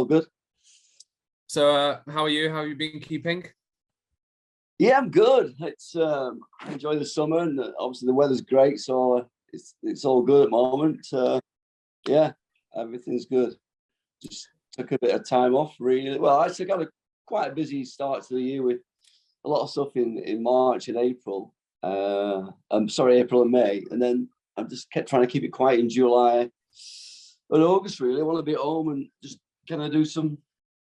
good. So, how are you? How have you been keeping? Yeah, I'm good. I enjoy the summer, and obviously the weather's great, so it's all good at the moment. Yeah, everything's good. Just took a bit of time off, really. Well, I actually got quite a busy start to the year with a lot of stuff in March and April. I'm sorry, April and May, and then I just kept trying to keep it quiet in July and August. Really, I want to be at home and just kind of do some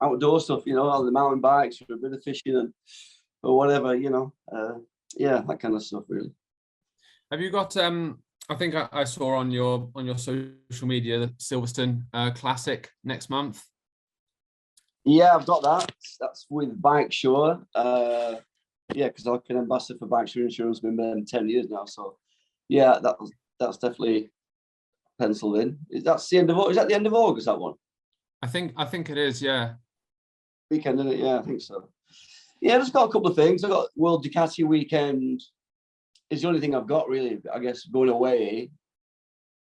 outdoor stuff, on the mountain bikes or a bit of fishing or whatever, yeah, that kind of stuff, really. Have you got? I think I saw on your social media the Silverstone Classic next month. Yeah, I've got that. That's with Bike Shore. Yeah, because I've been ambassador for Bike Shore Insurance been there 10 years now. So, yeah, that's definitely penciled in. Is that the end of August? That one? I think it is. Yeah. Weekend, isn't it? Yeah, I think so. Yeah, just got a couple of things. I got World Ducati weekend. Is the only thing I've got really. I guess going away.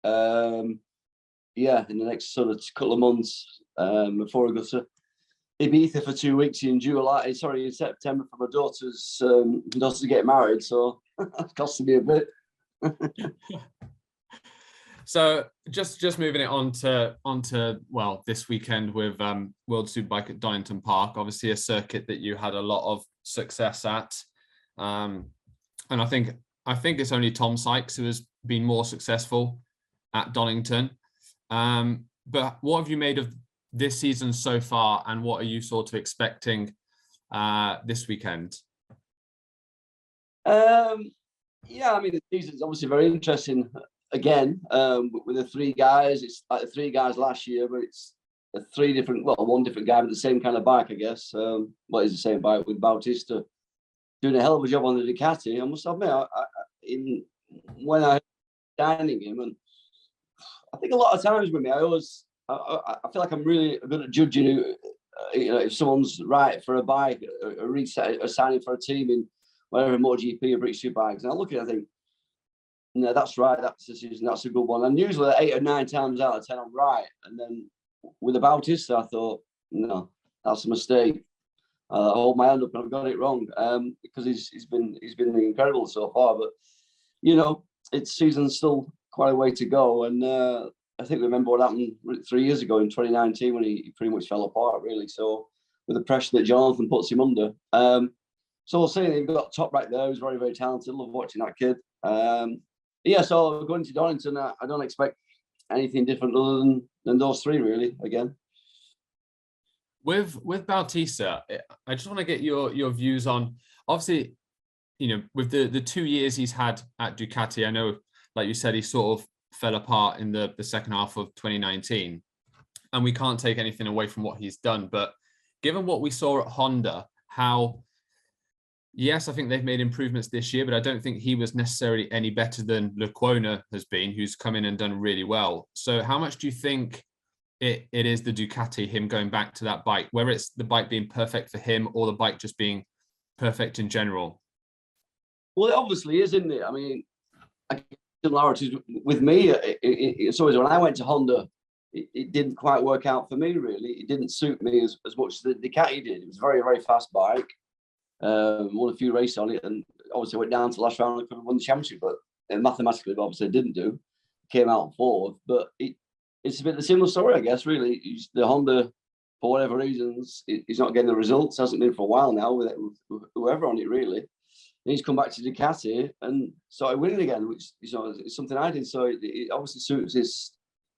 Yeah, in the next sort of couple of months before I go to Ibiza for 2 weeks in September for my daughter's getting married, so that's costing me a bit. So just moving it on to this weekend with World Superbike at Donington Park, obviously a circuit that you had a lot of success at, and I think it's only Tom Sykes who has been more successful at Donington. But what have you made of this season so far, and what are you sort of expecting this weekend? Yeah, I mean, the season's obviously very interesting. Again, with the three guys, it's like the three guys last year, but it's one different guy with the same kind of bike, I guess. What is the same bike with Bautista doing a hell of a job on the Ducati. I must admit, when I standing him, and I think a lot of times with me, I feel like I'm really good at judging if someone's right for a bike, a reset, a signing for a team in whatever MotoGP or British Superbikes, and I look at it, I think, no, that's right. That's the decision. That's a good one. And usually 8 or 9 times out of 10, I'm right. And then with the Bautista, I thought, no, that's a mistake. I hold my hand up and I've got it wrong because he's been incredible so far. But its season's still quite a way to go. And I think remember what happened 3 years ago in 2019 when he pretty much fell apart, really. So with the pressure that Jonathan puts him under. So we'll see. You've got Top right there, who's very, very talented. Love watching that kid. Yeah, so going to Donington, I don't expect anything different other than those three, really, again. With Bautista, I just want to get your views on, obviously, with the 2 years he's had at Ducati, I know, like you said, he sort of fell apart in the second half of 2019, and we can't take anything away from what he's done. But given what we saw at Honda, yes, I think they've made improvements this year, but I don't think he was necessarily any better than Lecuona has been, who's come in and done really well. So how much do you think it is the Ducati, him going back to that bike, whether it's the bike being perfect for him or the bike just being perfect in general? Well, it obviously is, isn't it? I mean, similarities with me, it's always when I went to Honda, it didn't quite work out for me, really. It didn't suit me as much as the Ducati did. It was a very, very fast bike. Won a few races on it, and obviously went down to the last round and could have won the championship, but mathematically, obviously, didn't do. Came out fourth, but it's a bit of a similar story, I guess. Really, the Honda, for whatever reasons, he's not getting the results. Hasn't been for a while now with whoever on it, really. And he's come back to Ducati and started winning again, which is something I did. So it obviously suits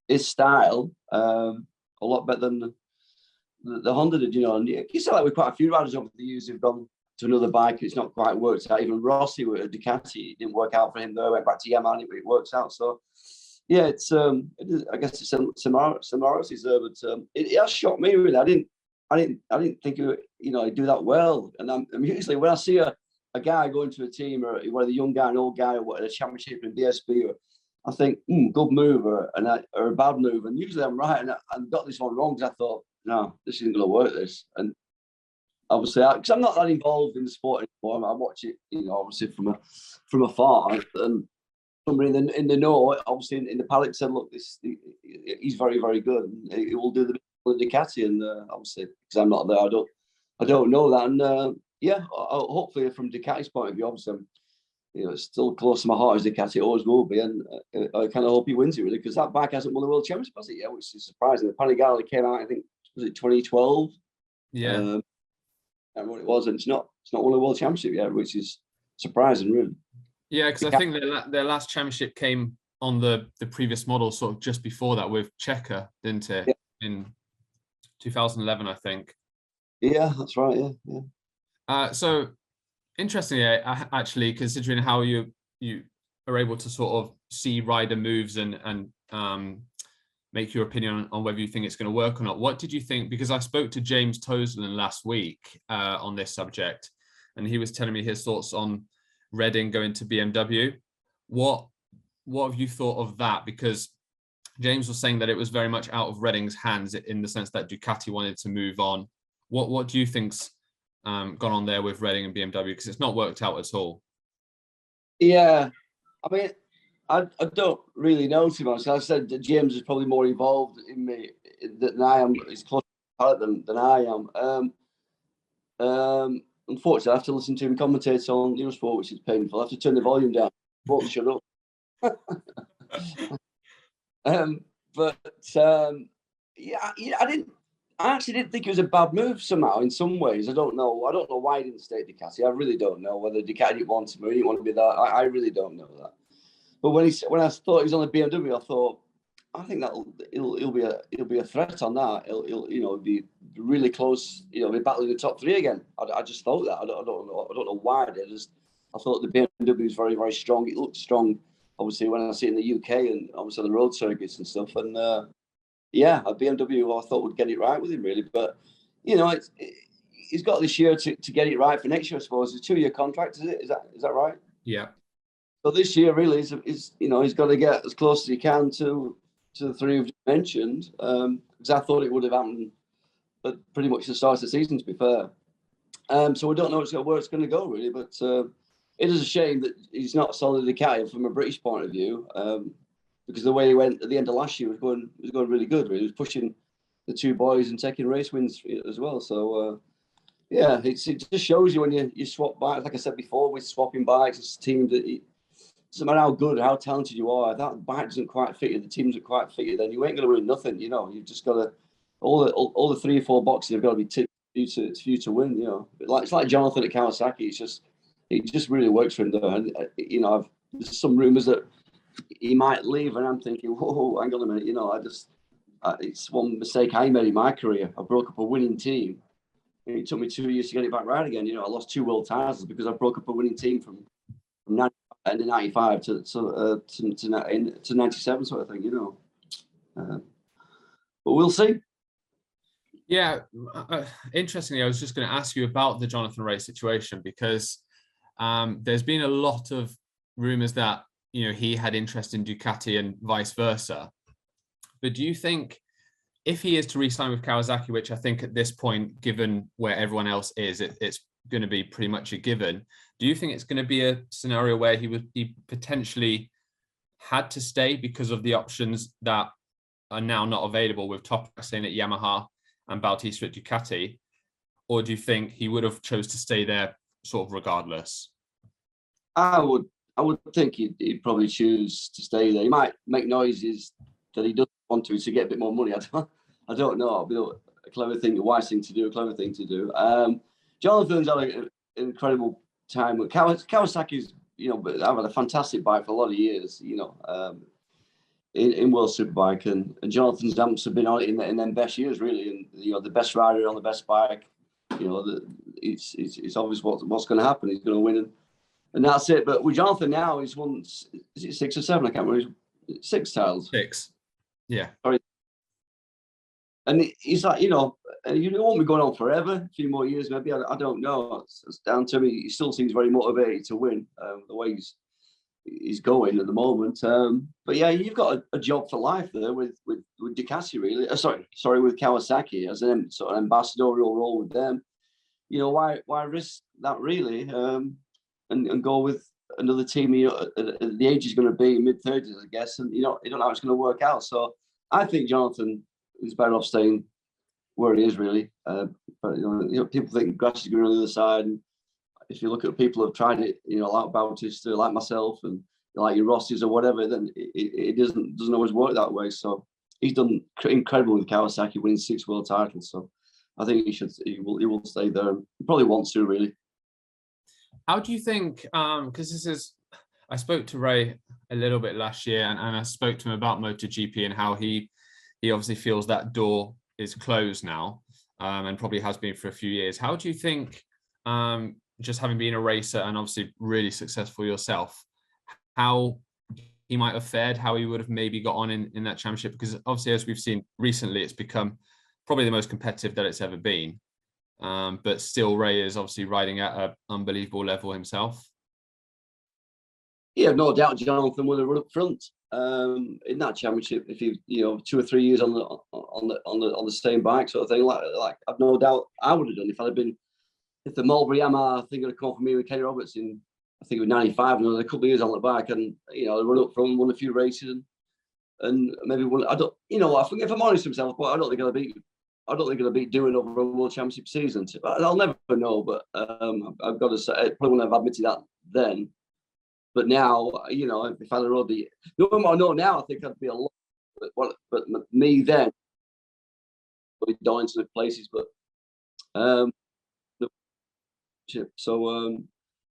his style a lot better than the Honda did. And you see that with quite a few riders over the years who've gone to another bike, it's not quite worked out. Even Rossi with a Ducati, it didn't work out for him though. Went back to Yamaha, and it works out. So yeah, it is, I guess it's similarities there, but it has shocked me really. I didn't think he'd do that well. And I'm usually when I see a guy going to a team or whether a young guy, an old guy, or a championship in BSB, or I think good move or a bad move, and usually I'm right, and I got this one wrong because I thought, no, this isn't going to work. This, and obviously, because I'm not that involved in the sport anymore, I watch it, obviously from afar. And somebody in the know, obviously in the paddock said, look, he's very, very good. And he will do with Ducati, and obviously because I'm not there, I don't know that. And hopefully from Ducati's point of view, obviously, it's still close to my heart as Ducati, it always will be, and I kind of hope he wins it really, because that bike hasn't won the World Championship, has it yet? Which is surprising. The Panigale came out, I think, was it 2012? Yeah. And what it was, and it's not won a World Championship yet, which is surprising, really. Yeah, because I think their last championship came on the previous model, sort of just before that with Checker, didn't it? Yeah. In 2011, I think. Yeah, that's right. Yeah. So interestingly, actually, considering how you are able to sort of see rider moves and make your opinion on whether you think it's going to work or not, what did you think? Because I spoke to James Toseland last week on this subject, and he was telling me his thoughts on Redding going to BMW. What have you thought of that? Because James was saying that it was very much out of Redding's hands in the sense that Ducati wanted to move on. What do you think's gone on there with Redding and BMW? Because it's not worked out at all. Yeah, I mean, I don't really know too much. I said that James is probably more involved in me than I am. He's closer than I am. Unfortunately, I have to listen to him commentate on Eurosport, which is painful. I have to turn the volume down. Won't shut up. I actually didn't think it was a bad move somehow. In some ways, I don't know why he didn't stay at Ducati. I really don't know whether Ducati didn't want him or he didn't want to be there. I really don't know that. But when I thought he was on the BMW, I thought, I think that he'll be a threat on that. He'll be really close. Be battling the top three again. I just thought that. I don't know why I did. I thought the BMW was very, very strong. It looked strong, obviously, when I see it in the UK and obviously the road circuits and stuff. And a BMW I thought would get it right with him really. But he's got this year to get it right for next year, I suppose. It's a 2-year contract, is it? Is that right? Yeah. So this year really is he's got to get as close as he can to the three we've mentioned, because I thought it would have happened at pretty much the start of the season, to be fair. So we don't know where it's going to go really, but it is a shame that he's not solid Ducati from a British point of view, because the way he went at the end of last year was going really good. Really. He was pushing the two boys and taking race wins as well. So it just shows you when you swap bikes. Like I said before, with swapping bikes, it's a team that. Doesn't matter how good, how talented you are, if that bike doesn't quite fit you, the team doesn't quite fit you, then you ain't going to win nothing. You've just got to all the 3 or 4 boxes have got to be ticked for you to win. It's like Jonathan at Kawasaki. It just really works for him though. And there's some rumours that he might leave, and I'm thinking, whoa, hang on a minute. It's one mistake I made in my career. I broke up a winning team, and it took me 2 years to get it back right again. I lost 2 world titles because I broke up a winning team from 95 to 97 sort of thing, but we'll see. Yeah, interestingly, I was just going to ask you about the Jonathan Rea situation, because there's been a lot of rumors that he had interest in Ducati and vice versa. But do you think if he is to re-sign with Kawasaki, which I think at this point, given where everyone else is, it's going to be pretty much a given, do you think it's going to be a scenario where he potentially had to stay because of the options that are now not available, with Toprak staying at Yamaha and Bautista at Ducati? Or do you think he would have chose to stay there sort of regardless? I would think he'd probably choose to stay there. He might make noises that he doesn't want to get a bit more money. I don't know. It'll be a clever thing, a wise thing to do, a clever thing to do. Jonathan's had an incredible time with Kawasaki's. I've had a fantastic bike for a lot of years. In World Superbike, and Jonathan's amps have been on it in them best years, really. And the best rider on the best bike. It's obvious what's going to happen. He's going to win, and that's it. But with Jonathan now, he's won. Is it 6 or 7? I can't remember. 6 titles. 6. Yeah. Sorry. And he's like, you won't be going on forever, a few more years maybe. I don't know. It's down to me. He still seems very motivated to win, the way he's going at the moment. But yeah, you've got a job for life there with Ducati, really. Sorry, with Kawasaki as an sort of ambassadorial role with them. Why risk that really? And go with another team. At the age he's going to be, mid-30s, I guess, and you don't know how it's going to work out. So I think Jonathan is better off staying where he is really. But people think grass is greener on the other side. And if you look at people who've tried it, like Bautista, like myself, and like your Rosses or whatever, then it doesn't always work that way. So he's done incredible with Kawasaki, winning 6 world titles. So I think he will stay there. He probably wants to, really. How do you think? Because I spoke to Ray a little bit last year, and I spoke to him about MotoGP and how he obviously feels that door is closed now, and probably has been for a few years. How do you think, just having been a racer and obviously really successful yourself, how he might have fared, how he would have maybe got on in that championship? Because obviously, as we've seen recently, it's become probably the most competitive that it's ever been. But still, Ray is obviously riding at an unbelievable level himself. Yeah, no doubt Jonathan would have run up front in that championship if he, 2 or 3 years on the same bike, sort of thing. Like I've no doubt I would have done if the Mulberry Yamaha thing had come for me with Kenny Roberts in, I think it was 95, and a couple of years on the bike, and run up front, won a few races, and maybe won. I don't, I think if I'm honest with myself, but I don't think I'll beat doing over a World Championship season. I'll never know, but I've got to say, I probably wouldn't have admitted that then. But now, if I'd rode the, knowing what I know now, I think I'd be a lot. But me then, probably Donington places. But so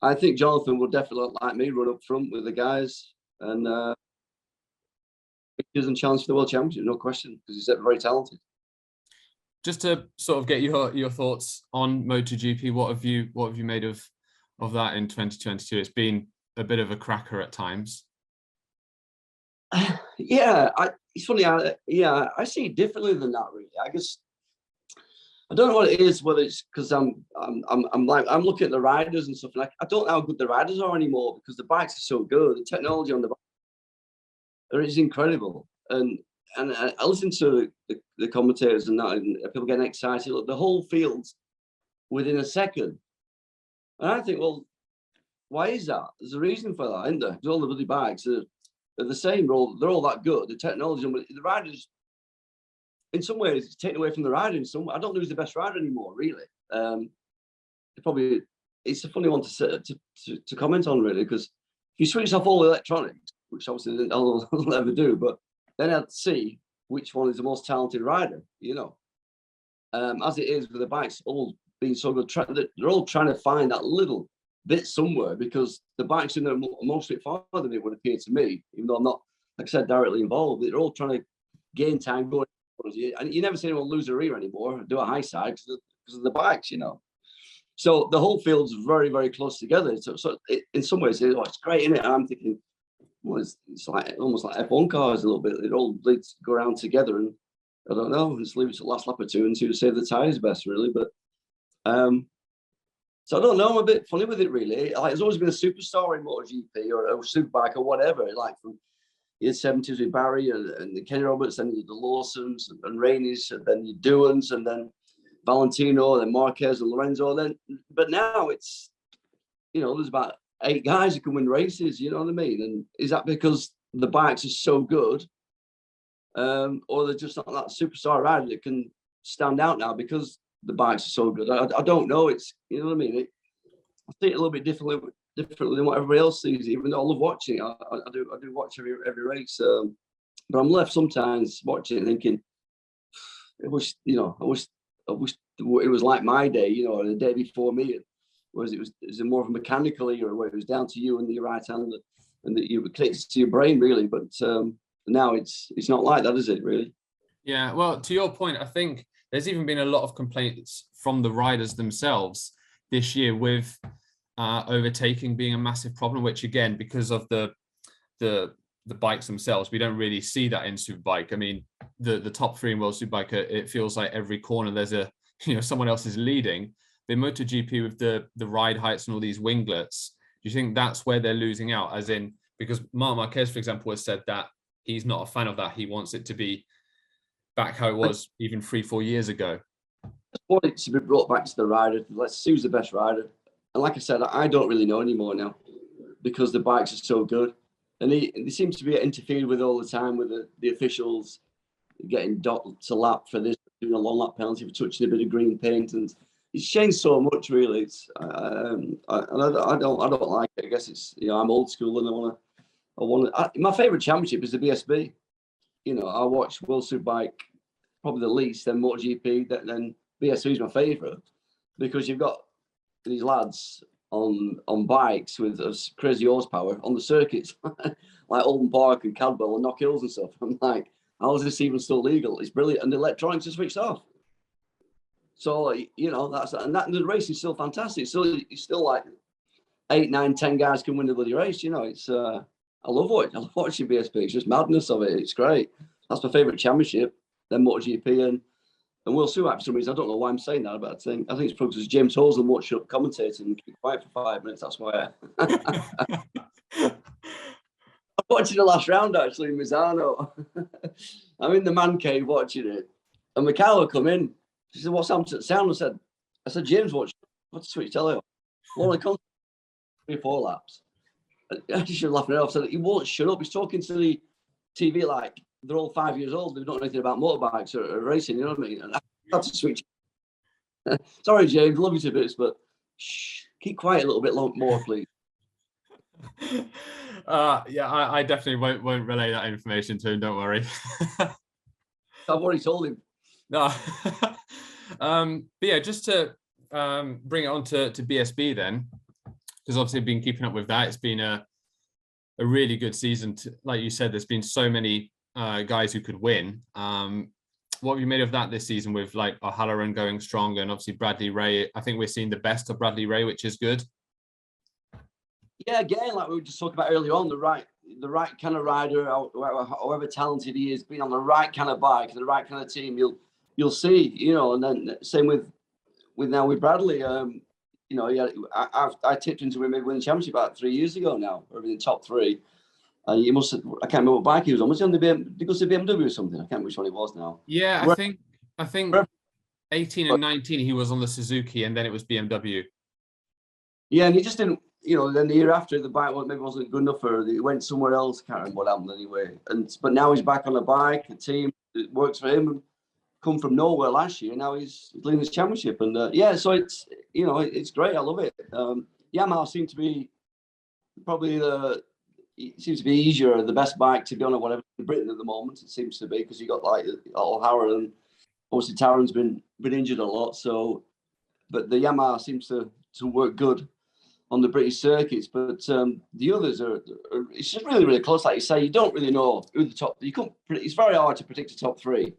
I think Jonathan will definitely, like me, run up front with the guys and challenge for the World Championship, no question, because he's very talented. Just to sort of get your thoughts on MotoGP, what have you made of that in 2022? It's been a bit of a cracker at times. Yeah, it's funny. I see it differently than that. Really, I guess I don't know what it is. Whether it's because I'm looking at the riders and stuff. Like I don't know how good the riders are anymore because the bikes are so good. The technology on the bike is incredible, and I listen to the commentators and that, and people getting excited. Look, the whole field's within a second, and I think, well, why is that? There's a reason for that, isn't there? Because all the bloody bikes are the same. They're all that good. The technology, the riders, in some ways, it's taken away from the rider. In some, I don't know who's the best rider anymore, really. It's a funny one to comment on, really, because if you switch off all the electronics, which obviously I'll never do, but then I'd see which one is the most talented rider, as it is with the bikes all being so good. They're all trying to find that little bit somewhere because the bikes in there most of it farther than it would appear to me, even though I'm not, like I said, directly involved. They're all trying to gain time going, and you never see anyone lose a rear anymore, do a high side because of the bikes, So the whole field's very, very close together. So in some ways, it's great, isn't it? And I'm thinking, well, it's like almost like F1 cars a little bit. It all go around together, and I don't know, just leave it to the last lap or two and see who save the tyres best, really. But so I don't know. I'm a bit funny with it, really. Like, there's always been a superstar in MotoGP or a superbike or whatever. Like from the 70s with Barry and the Kenny Roberts, then the Lawsons and Rainey's, and then your Doohans, and then Valentino, then Marquez and Lorenzo. But now it's, there's about 8 guys who can win races. You know what I mean? And is that because the bikes are so good, or they're just not that superstar rider that can stand out now because the bikes are so good? I don't know. It's, you know what I mean? I see it a little bit differently than what everybody else sees. Even though I love watching it, I do watch every race. But I'm left sometimes watching it thinking, I wish it was like my day, or the day before me. Whereas it was more of a mechanical era where it was down to you and your right hand and that you were connected to your brain, really. But now it's not like that, is it, really? Yeah, well, to your point, I think there's even been a lot of complaints from the riders themselves this year with overtaking being a massive problem, which again, because of the bikes themselves, we don't really see that in Superbike. I mean, the top 3 in World Superbike, it feels like every corner there's someone else is leading. But in MotoGP with the ride heights and all these winglets, do you think that's where they're losing out? As in, because Marc Marquez, for example, has said that he's not a fan of that. He wants it to be back how it was even 3-4 years ago. I want it to be brought back to the rider. Let's see who's the best rider. And like I said, I don't really know anymore now because the bikes are so good. And they seem to be interfered with all the time with the officials getting dot to lap for this doing a long lap penalty for touching a bit of green paint, and it's changed so much. Really, it's I don't like it. I guess it's I'm old school, and my favourite championship is the BSB. I watch World Superbike probably the least, then MotoGP, then BSB is my favourite because you've got these lads on bikes with crazy horsepower on the circuits, like Oldham Park and Cadwell and Knock Hills and stuff. I'm like, how is this even still legal? It's brilliant, and the electronics are switched off. So and the race is still fantastic. So it's still like 8, 9, 10 guys can win the bloody race. It's I love watching BSP. It's just madness of it. It's great. That's my favourite championship. Then MotoGP and World Superbike for some reason. I don't know why I'm saying that, but I think it's probably because James Hoseley watched up commentating and keep quiet for 5 minutes. That's why I'm watching the last round actually in Misano. I'm in the man cave watching it, and Michaela come in. She said, "What's happened to the sound?" I said, "James, what's the switch telly on? Only 3 or 4 laps." She should laughing it off. Said he won't shut up. He's talking to the TV like they're all 5 years old. They don't know anything about motorbikes or racing. You know what I mean? And I had to switch. Sorry, James, love you to bits, but shh, keep quiet a little bit more, please. I definitely won't relay that information to him. Don't worry. I've already told him. No. But yeah, just to bring it on to BSB then, because obviously I've been keeping up with that. It's been a really good season. Like you said, there's been so many guys who could win. What have you made of that this season with like O'Halloran going strong and obviously Bradley Ray? I think we're seeing the best of Bradley Ray, which is good. Yeah, again, like we were just talking about earlier on, the right kind of rider, however talented he is, being on the right kind of bike, the right kind of team, you'll see, and then same with Bradley. I tipped into him maybe winning the championship about 3 years ago now, or in the top 3. And he must have, I can't remember what bike he was on. Was he on the did he go to BMW or something? I can't remember which one it was now. Yeah, I think 18 and 19 he was on the Suzuki, and then it was BMW. Yeah, and he just didn't, then the year after the bike wasn't good enough for. He went somewhere else. Can't remember what happened anyway. But now he's back on the bike. A team that works for him. Come from nowhere last year. Now he's leading this championship, and so it's it's great. I love it. Yamaha seem to be probably it seems to be easier, the best bike to be on, or whatever, in Britain at the moment. It seems to be because you got like O'Hara, and obviously Taron's been injured a lot. So, but the Yamaha seems to work good on the British circuits. But the others are it's just really, really close. Like you say, you don't really know who the top. It's very hard to predict the top 3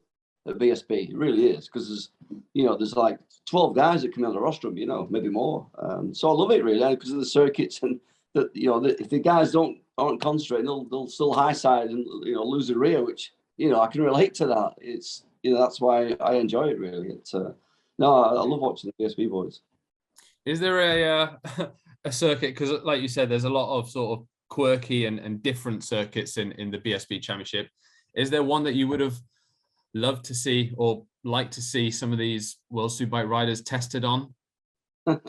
at BSB. It really is, because there's like 12 guys that come on the rostrum. Maybe more. So I love it really because of the circuits, and that if the guys aren't concentrating, they'll still high side and lose the rear, which I can relate to that. It's that's why I enjoy it really. It's I love watching the BSB boys. Is there a circuit, because like you said, there's a lot of sort of quirky and different circuits in the BSB Championship. Is there one that you would have loved to see or like to see some of these World Superbike riders tested on? Well,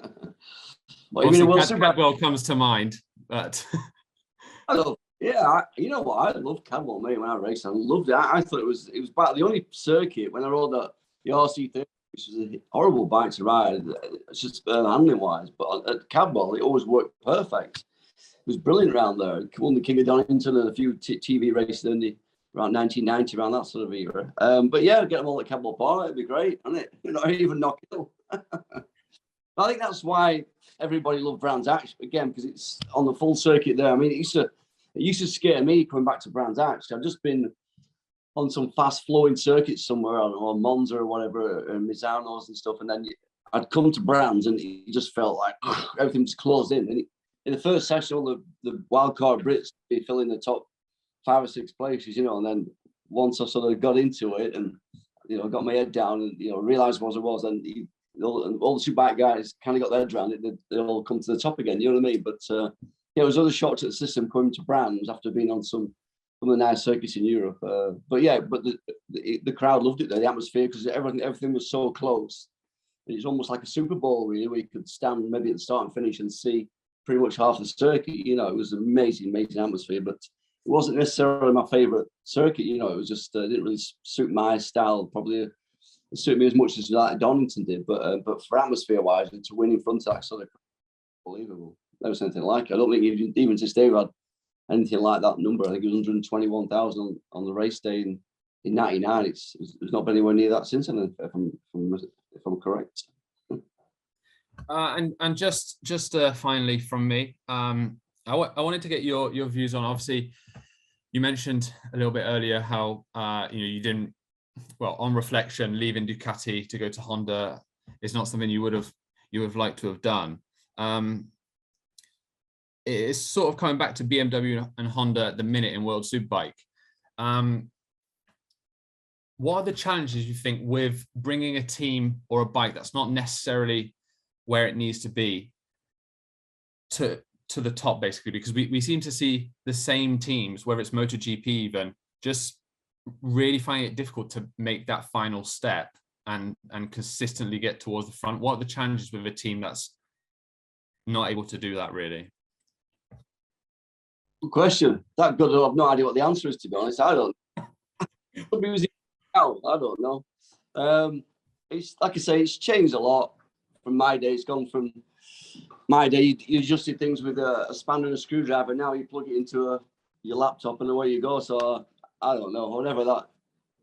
you mean World Superbike? Cadwell comes to mind, but I love, you know what? I love Cadwell, mate. When I raced, I loved it. I thought it was about the only circuit when I rode the RC30, which was a horrible bike to ride. It's just handling wise, but at Cadwell, it always worked perfect. It was brilliant around there. It won the King of Donington and a few TV races in around 1990, around that sort of era. But yeah, get them all at Cadwell Park. It'd be great, wouldn't it? Not even Knock Hill. I think that's why everybody loved Brands Hatch again, because it's on the full circuit there. I mean, it used to scare me coming back to Brands Hatch. I've just been on some fast flowing circuits somewhere, or Monza or whatever, and Misano's and stuff, and then I'd come to Brands and it just felt like everything was closed in. And in the first session, all the wildcard Brits be filling the top 5 or 6 places, and then once I sort of got into it and got my head down and realised what it was, and all the Superbike guys kind of got their head around it. They all come to the top again. You know what I mean? But it was other shocks at the system coming to Brands after being on some of the nice circuits in Europe. But the crowd loved it there, the atmosphere, because everything was so close. It's almost like a Super Bowl, really, where you could stand maybe at the start and finish and see pretty much half the circuit. It was an amazing atmosphere, but it wasn't necessarily my favourite circuit. It was just it didn't really suit my style. Probably suited me as much as like Donington did, but for atmosphere wise and to win in front of that sort of unbelievable. Never seen anything like it. I don't think even to stay we had anything like that number. I think it was 121,000 on the race day in '99. It's not been anywhere near that since then, if I'm correct. And just finally from me, I wanted to get your views on, obviously you mentioned a little bit earlier how you didn't, well, on reflection, leaving Ducati to go to Honda is not something you would have liked to have done. It's sort of coming back to BMW and Honda at the minute in World Superbike. What are the challenges you think with bringing a team or a bike that's not necessarily where it needs to be to the top, basically? Because we seem to see the same teams, whether it's MotoGP even, just really finding it difficult to make that final step and consistently get towards the front. What are the challenges with a team that's not able to do that, really? Good question. That good. I have no idea what the answer is, to be honest. I don't. I don't know. It's like I say, it's changed a lot from my day. It's gone from my day. You adjusted things with a spanner and a screwdriver. Now you plug it into your laptop and away you go. So I don't know. Whatever that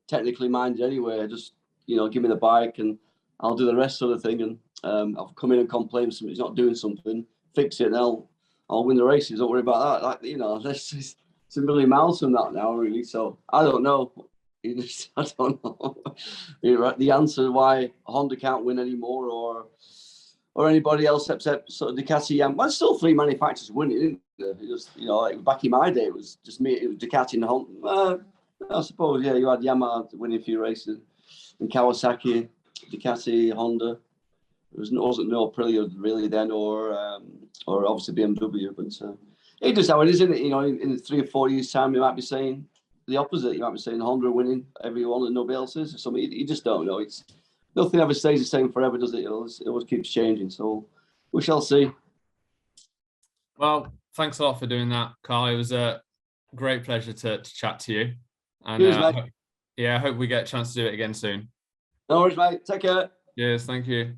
technically minded anyway. Just give me the bike and I'll do the rest sort of thing. And I'll come in and complain if somebody's not doing something, fix it, and I'll win the races. Don't worry about that. It's a million miles from that now, really. So I don't know. I don't know. The answer why Honda can't win anymore, or anybody else except sort of Ducati. Well, still three manufacturers winning, isn't there? It just like back in my day, it was just me. It was Ducati and Honda. I suppose, yeah. You had Yamaha winning a few races, and Kawasaki, Ducati, Honda. Wasn't no Aprilia really then, or obviously BMW. But it's just how it is, isn't it? In 3 or 4 years' time, you might be saying the opposite. You might be saying Honda winning everyone and nobody else is. Or something. You just don't know. It's nothing ever stays the same forever, does it? It always keeps changing. So we shall see. Well, thanks a lot for doing that, Carl. It was a great pleasure to chat to you. And Cheers, mate. I hope we get a chance to do it again soon. No worries, mate. Take care. Yes, thank you.